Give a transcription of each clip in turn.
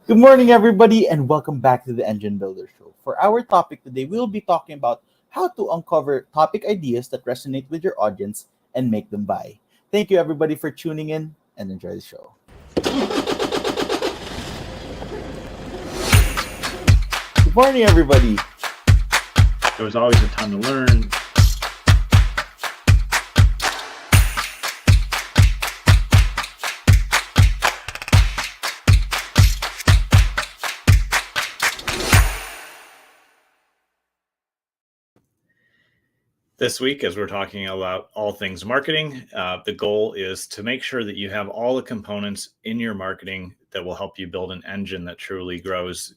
Good morning, everybody, and welcome back to the Engine Builder Show. For our topic today, we'll be talking about how to uncover topic ideas that resonate with your audience and make them buy. Thank you, everybody, for tuning in and enjoy the show. Good morning, everybody. There was always a ton to learn. This week, as we're talking about all things marketing, the goal is to make sure that you have all the components in your marketing that will help you build an engine that truly grows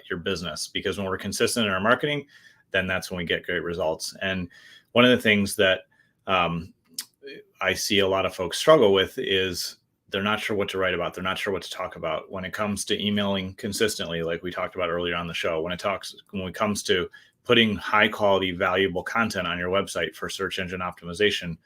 your business. Because when we're consistent in our marketing, then that's when we get great results. And one of the things that I see a lot of folks struggle with is they're not sure what to write about. They're not sure what to talk about when it comes to emailing consistently, like we talked about earlier on the show. When it comes to putting high quality, valuable content on your website for search engine optimization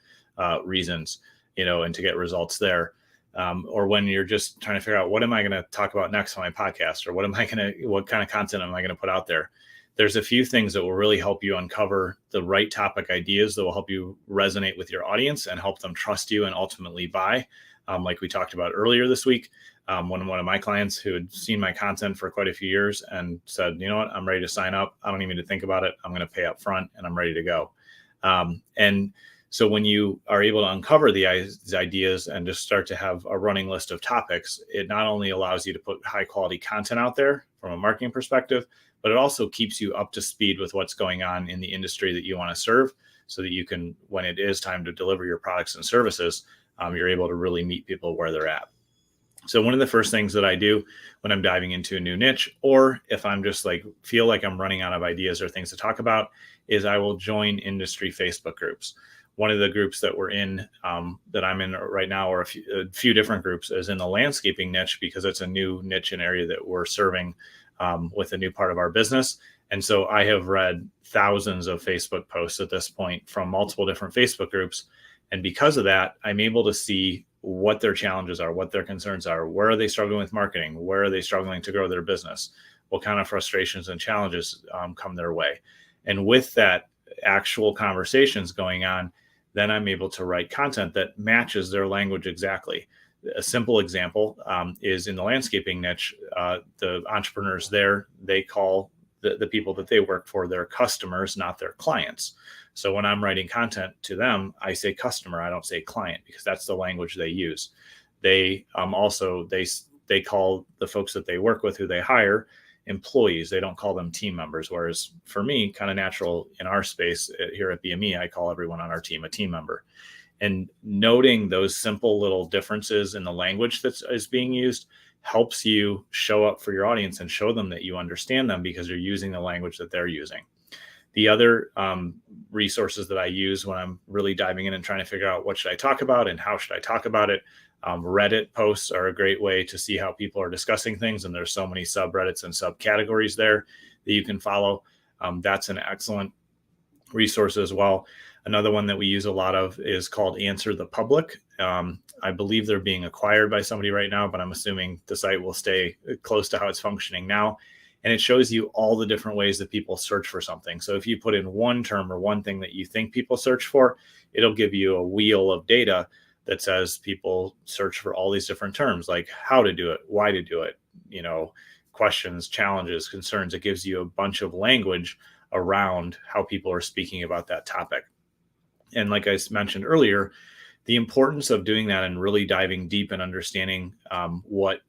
reasons, and to get results there. Or when you're just trying to figure out what am I going to talk about next on my podcast, or what kind of content am I going to put out there? There's a few things that will really help you uncover the right topic ideas that will help you resonate with your audience and help them trust you and ultimately buy. Like we talked about earlier this week, one of my clients who had seen my content for quite a few years and said, you know what, I'm ready to sign up. I don't even need to think about it. I'm going to pay up front and I'm ready to go. And so when you are able to uncover these ideas and just start to have a running list of topics, it not only allows you to put high quality content out there from a marketing perspective, but it also keeps you up to speed with what's going on in the industry that you want to serve, so that you can, when it is time to deliver your products and services, you're able to really meet people where they're at. So one of the first things that I do when I'm diving into a new niche, or if I'm just feel like I'm running out of ideas or things to talk about, is I will join industry Facebook groups. One of the groups that we're in, that I'm in right now, or a few different groups, is in the landscaping niche, because it's a new niche and area that we're serving with a new part of our business. And so I have read thousands of Facebook posts at this point from multiple different Facebook groups. And because of that, I'm able to see what their challenges are, what their concerns are, where are they struggling with marketing, where are they struggling to grow their business, what kind of frustrations and challenges come their way. And with that actual conversations going on, then I'm able to write content that matches their language exactly. A simple example is in the landscaping niche, the entrepreneurs there, they call the people that they work for their customers, not their clients. So when I'm writing content to them, I say customer, I don't say client, because that's the language they use. They also call the folks that they work with, who they hire, employees. They don't call them team members. Whereas for me, kind of natural in our space here at BME, I call everyone on our team a team member. And noting those simple little differences in the language that is being used helps you show up for your audience and show them that you understand them, because you're using the language that they're using. The other resources that I use when I'm really diving in and trying to figure out what should I talk about and how should I talk about it, Reddit posts are a great way to see how people are discussing things. And there's so many subreddits and subcategories there that you can follow. That's an excellent resource as well. Another one that we use a lot of is called Answer the Public. I believe they're being acquired by somebody right now, but I'm assuming the site will stay close to how it's functioning now. And it shows you all the different ways that people search for something. So if you put in one term or one thing that you think people search for, it'll give you a wheel of data that says people search for all these different terms, like how to do it, why to do it, questions, challenges, concerns. It gives you a bunch of language around how people are speaking about that topic. And like I mentioned earlier, the importance of doing that and really diving deep and understanding what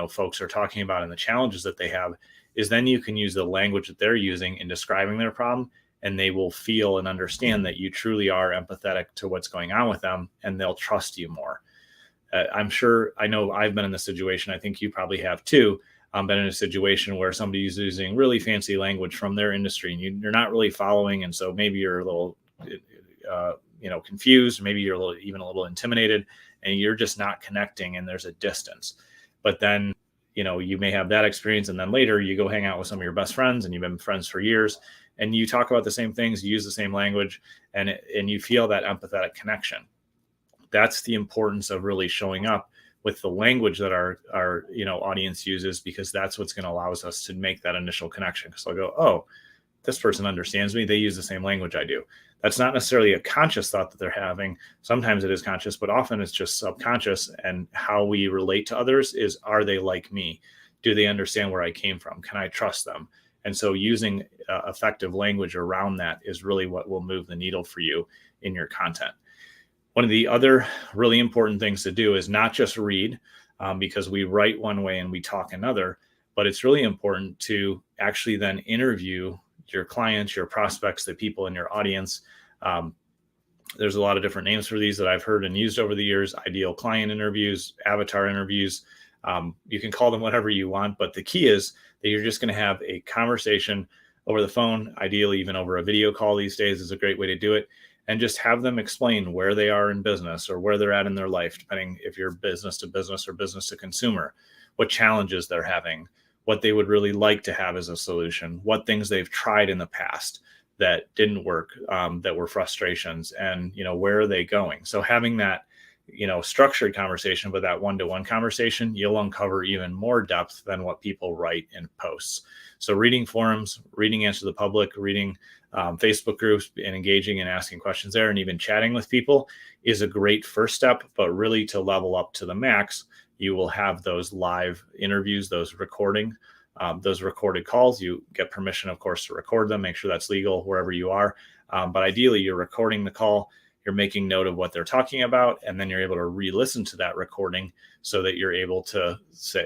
folks are talking about and the challenges that they have is then you can use the language that they're using in describing their problem, and they will feel and understand that you truly are empathetic to what's going on with them, and they'll trust you more. I know I've been in this situation. I think you probably have too. Been in a situation where somebody is using really fancy language from their industry and you're not really following. And so maybe you're a little, confused, maybe you're even a little intimidated, and you're just not connecting, and there's a distance. But then you may have that experience, and then later you go hang out with some of your best friends and you've been friends for years, and you talk about the same things, you use the same language, and you feel that empathetic connection. That's the importance of really showing up with the language that our audience uses, because that's what's going to allow us to make that initial connection. Because I'll go, oh, this person understands me. They use the same language I do. That's not necessarily a conscious thought that they're having. Sometimes it is conscious, but often it's just subconscious. And how we relate to others is, are they like me? Do they understand where I came from? Can I trust them? And so using effective language around that is really what will move the needle for you in your content. One of the other really important things to do is not just read, because we write one way and we talk another, but it's really important to actually then interview your clients, your prospects, the people in your audience. There's a lot of different names for these that I've heard and used over the years: ideal client interviews, avatar interviews. You can call them whatever you want, but the key is that you're just going to have a conversation over the phone. Ideally, even over a video call these days is a great way to do it. And just have them explain where they are in business or where they're at in their life, depending if you're business to business or business to consumer, what challenges they're having, what they would really like to have as a solution, what things they've tried in the past that didn't work, that were frustrations, and, where are they going? So having that, structured conversation, but that one-to-one conversation, you'll uncover even more depth than what people write in posts. So reading forums, reading Answer the Public, reading Facebook groups, and engaging and asking questions there, and even chatting with people is a great first step. But really, to level up to the max, you will have those live interviews, those recorded calls. You get permission, of course, to record them. Make sure that's legal wherever you are. But ideally, you're recording the call. You're making note of what they're talking about, and then you're able to re-listen to that recording so that you're able to say,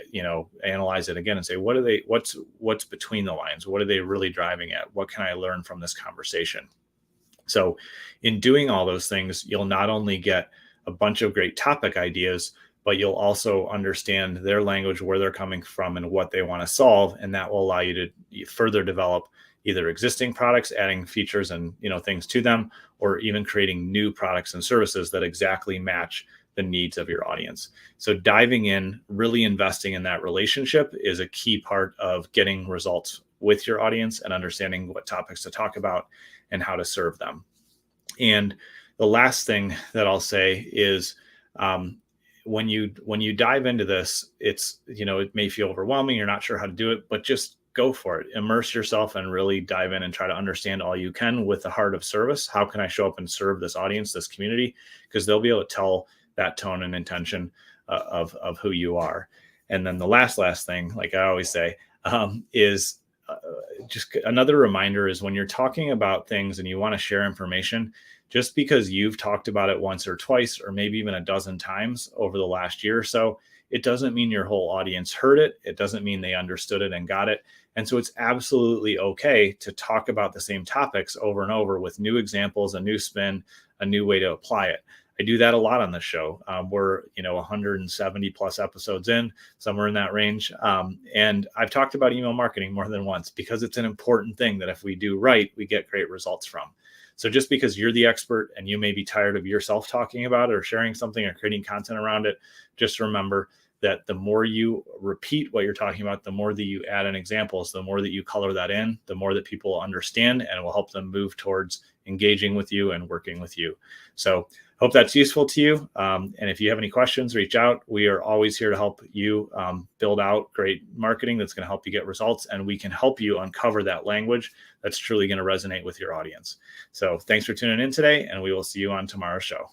analyze it again and say, what's between the lines? What are they really driving at? What can I learn from this conversation? So in doing all those things, you'll not only get a bunch of great topic ideas, but you'll also understand their language, where they're coming from, and what they want to solve. And that will allow you to further develop either existing products, adding features and things to them, or even creating new products and services that exactly match the needs of your audience. So diving in, really investing in that relationship is a key part of getting results with your audience and understanding what topics to talk about and how to serve them. And the last thing that I'll say is, when you dive into this, it's, it may feel overwhelming. You're not sure how to do it, but just go for it. Immerse yourself and really dive in and try to understand all you can with the heart of service. How can I show up and serve this audience, this community? Because they'll be able to tell that tone and intention of who you are. And then the last thing, like I always say, is just another reminder is, when you're talking about things and you want to share information, just because you've talked about it once or twice, or maybe even a dozen times over the last year or so, it doesn't mean your whole audience heard it. It doesn't mean they understood it and got it. And so it's absolutely okay to talk about the same topics over and over with new examples, a new spin, a new way to apply it. I do that a lot on the show. We're 170 plus episodes in, somewhere in that range. And I've talked about email marketing more than once, because it's an important thing that if we do right, we get great results from. So just because you're the expert and you may be tired of yourself talking about it or sharing something or creating content around it, just remember that the more you repeat what you're talking about, the more that you add in examples, the more that you color that in, the more that people understand, and it will help them move towards engaging with you and working with you. So hope that's useful to you. And if you have any questions, reach out. We are always here to help you build out great marketing that's going to help you get results. And we can help you uncover that language that's truly going to resonate with your audience. So thanks for tuning in today, and we will see you on tomorrow's show.